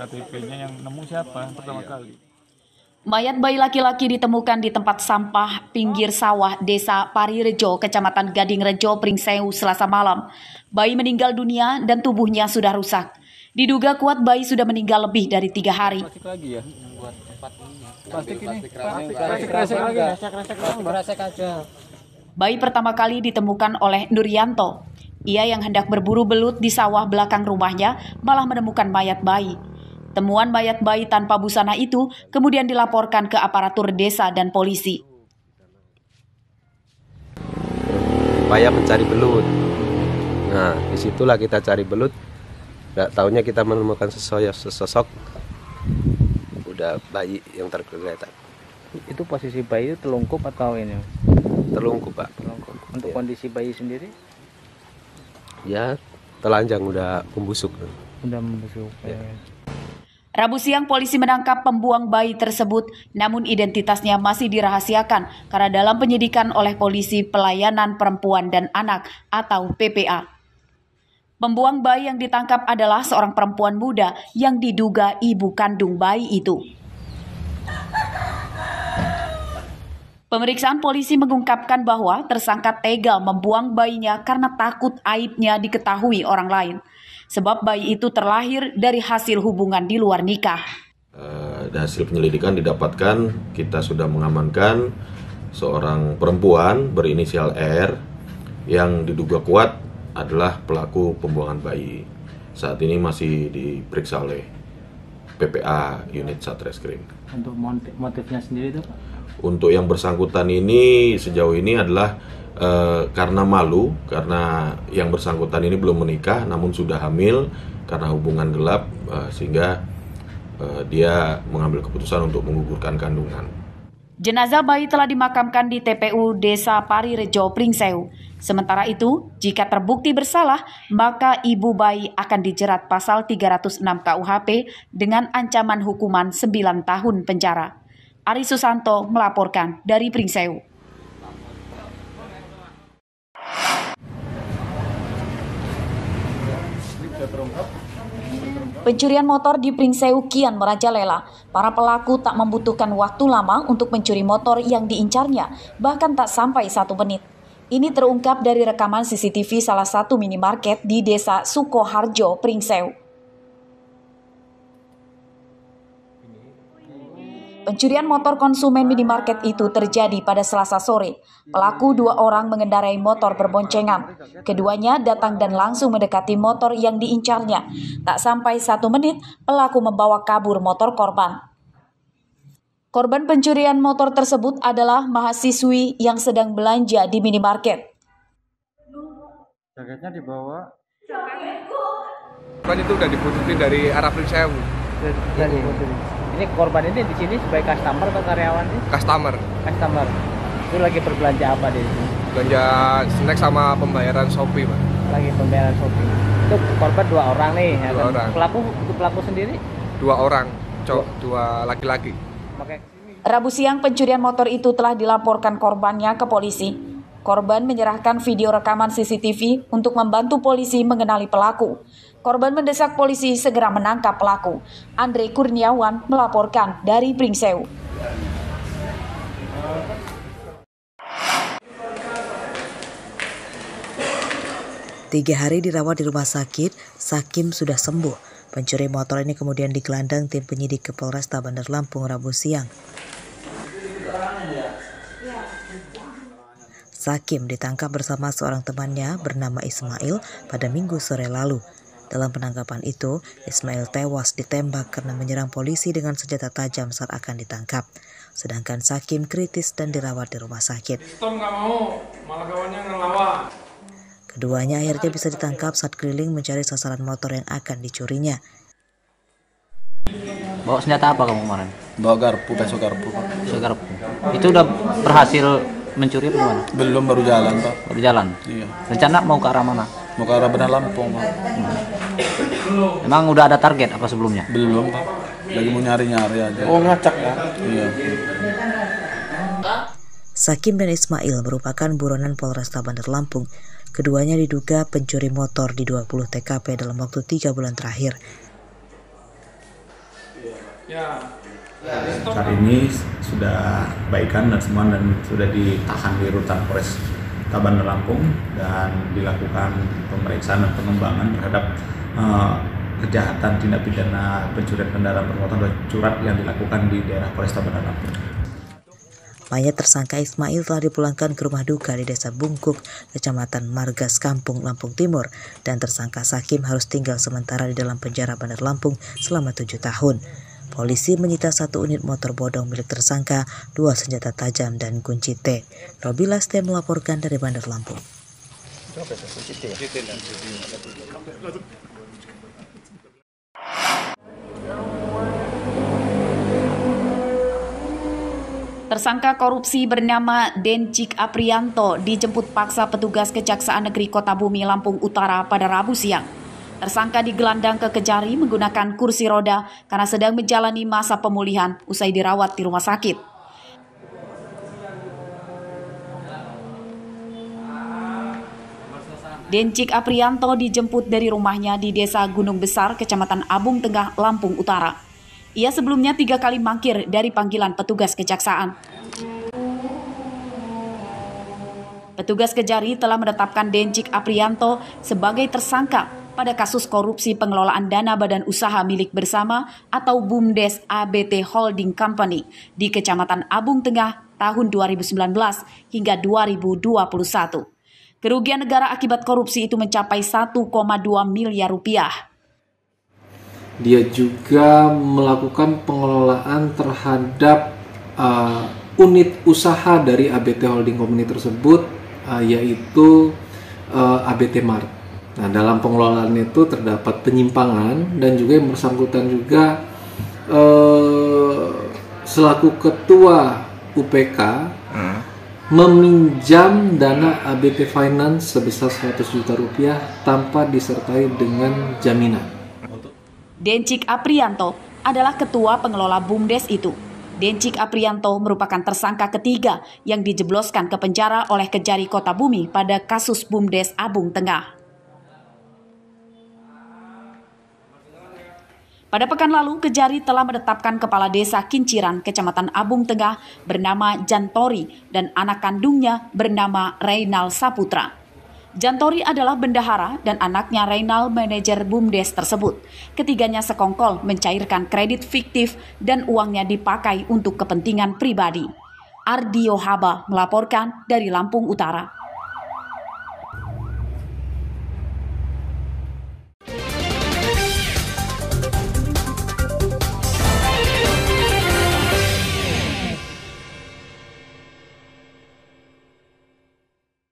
KTP-nya yang nemu siapa pertama kali. Mayat bayi laki-laki ditemukan di tempat sampah pinggir sawah Desa Parirejo, Kecamatan Gadingrejo, Pringsewu, Selasa malam. Bayi meninggal dunia dan tubuhnya sudah rusak. Diduga kuat bayi sudah meninggal lebih dari 3 hari. Plastik lagi ya? Buat tempat ini. Plastik ini. Plastik aja. Bayi pertama kali ditemukan oleh Nuryanto. Ia yang hendak berburu belut di sawah belakang rumahnya malah menemukan mayat bayi. Temuan mayat bayi tanpa busana itu kemudian dilaporkan ke aparatur desa dan polisi. Upaya mencari belut. Nah, disitulah kita cari belut. Nggak taunya kita menemukan sesosok udah bayi yang tergeletak. Itu posisi bayi itu telungkup atau ini? Terlungkup, Pak. Telungkup. Untuk Ya. kondisi bayi sendiri? Ya, telanjang, udah membusuk. Udah membusuk. Ya. Rabu siang polisi menangkap pembuang bayi tersebut, namun identitasnya masih dirahasiakan karena dalam penyidikan oleh Polisi Pelayanan Perempuan dan Anak atau PPA. Pembuang bayi yang ditangkap adalah seorang perempuan muda yang diduga ibu kandung bayi itu. Pemeriksaan polisi mengungkapkan bahwa tersangka tega membuang bayinya karena takut aibnya diketahui orang lain. Sebab bayi itu terlahir dari hasil hubungan di luar nikah. Hasil penyelidikan didapatkan, kita sudah mengamankan seorang perempuan berinisial R yang diduga kuat adalah pelaku pembuangan bayi. Saat ini masih diperiksa oleh PPA unit Satreskrim. Untuk motifnya sendiri itu, Pak? Untuk yang bersangkutan ini sejauh ini adalah karena malu, karena yang bersangkutan ini belum menikah namun sudah hamil karena hubungan gelap, sehingga dia mengambil keputusan untuk menggugurkan kandungan. Jenazah bayi telah dimakamkan di TPU Desa Parirejo, Pringsewu. Sementara itu, jika terbukti bersalah, maka ibu bayi akan dijerat pasal 306 KUHP dengan ancaman hukuman 9 tahun penjara. Ari Susanto melaporkan dari Pringsewu. Pencurian motor di Pringsewu kian merajalela. Para pelaku tak membutuhkan waktu lama untuk mencuri motor yang diincarnya, bahkan tak sampai 1 menit. Ini terungkap dari rekaman CCTV salah satu minimarket di Desa Sukoharjo, Pringsewu. Pencurian motor konsumen minimarket itu terjadi pada Selasa sore. Pelaku 2 orang mengendarai motor berboncengan. Keduanya datang dan langsung mendekati motor yang diincarnya. Tak sampai 1 menit, pelaku membawa kabur motor korban. Korban pencurian motor tersebut adalah mahasiswi yang sedang belanja di minimarket. Jaketnya dibawa. Korban itu udah diputusin dari arah Pringsewu. Ini korban ini di sini sebagai customer atau karyawan sih? Customer. Itu lagi berbelanja apa di sini? Belanja snack sama pembayaran Shopee, Pak. Lagi pembayaran Shopee. Itu korban 2 orang nih. 2 orang. Pelaku sendiri? 2 orang, 2 laki-laki. Rabu siang pencurian motor itu telah dilaporkan korbannya ke polisi. Korban menyerahkan video rekaman CCTV untuk membantu polisi mengenali pelaku. Korban mendesak polisi segera menangkap pelaku. Andre Kurniawan melaporkan dari Pringsewu. Tiga hari dirawat di rumah sakit, Sakim sudah sembuh. Pencuri motor ini kemudian digelandang tim penyidik ke Polresta Bandar Lampung Rabu siang. Sakim ditangkap bersama seorang temannya bernama Ismail pada Minggu sore lalu. Dalam penangkapan itu, Ismail tewas ditembak karena menyerang polisi dengan senjata tajam saat akan ditangkap. Sedangkan Sakim kritis dan dirawat di rumah sakit. Keduanya akhirnya bisa ditangkap saat keliling mencari sasaran motor yang akan dicurinya. Bawa senjata apa kamu kemarin? Bawa garpu, pisau garpu. Itu udah berhasil mencuri apa gimana? Belum, baru jalan, Pak. Baru jalan? Iya. Rencana mau ke arah mana? Mau ke arah Bandar Lampung, Pak. Emang udah ada target apa sebelumnya? Belum, Pak. Lagi mau nyari-nyari aja. Oh, ngacak ya? Iya. Sakim dan Ismail merupakan buronan Polresta Bandar Lampung. Keduanya diduga pencuri motor di 20 TKP dalam waktu 3 bulan terakhir. Saat ini sudah baikan dan semua dan sudah ditahan di rutan Polres Bandar Lampung dan dilakukan pemeriksaan dan pengembangan terhadap kejahatan tindak pidana pencurian kendaraan bermotor dan curat yang dilakukan di daerah Polres Bandar Lampung. Mayat tersangka Ismail telah dipulangkan ke rumah duka di Desa Bungkuk, Kecamatan Margas Kampung, Lampung Timur, dan tersangka Sakim harus tinggal sementara di dalam penjara Bandar Lampung selama 7 tahun. Polisi menyita 1 unit motor bodong milik tersangka, 2 senjata tajam, dan kunci T. Robi Laste melaporkan dari Bandar Lampung. Tersangka korupsi bernama Dencik Aprianto dijemput paksa petugas Kejaksaan Negeri Kota Bumi, Lampung Utara pada Rabu siang. Tersangka digelandang ke Kejari menggunakan kursi roda karena sedang menjalani masa pemulihan usai dirawat di rumah sakit. Dencik Aprianto dijemput dari rumahnya di Desa Gunung Besar, Kecamatan Abung Tengah, Lampung Utara. Ia sebelumnya 3 kali mangkir dari panggilan petugas kejaksaan. Petugas Kejari telah menetapkan Dencik Aprianto sebagai tersangka pada kasus korupsi pengelolaan dana badan usaha milik bersama atau BUMDes ABT Holding Company di Kecamatan Abung Tengah tahun 2019 hingga 2021. Kerugian negara akibat korupsi itu mencapai 1,2 miliar rupiah. Dia juga melakukan pengelolaan terhadap unit usaha dari ABT Holding Company tersebut, yaitu ABT Mart. Nah, dalam pengelolaan itu terdapat penyimpangan dan juga yang bersangkutan juga selaku ketua UPK meminjam dana ABT Finance sebesar 100 juta rupiah tanpa disertai dengan jaminan. Dencik Aprianto adalah ketua pengelola BUMDes itu. Dencik Aprianto merupakan tersangka ketiga yang dijebloskan ke penjara oleh Kejari Kota Bumi pada kasus BUMDes Abung Tengah. Pada pekan lalu, Kejari telah menetapkan Kepala Desa Kinciran, Kecamatan Abung Tengah bernama Jantori dan anak kandungnya bernama Reynal Saputra. Jantori adalah bendahara dan anaknya Reynal manajer BUMDes tersebut. Ketiganya sekongkol mencairkan kredit fiktif dan uangnya dipakai untuk kepentingan pribadi. Ardio Haba melaporkan dari Lampung Utara.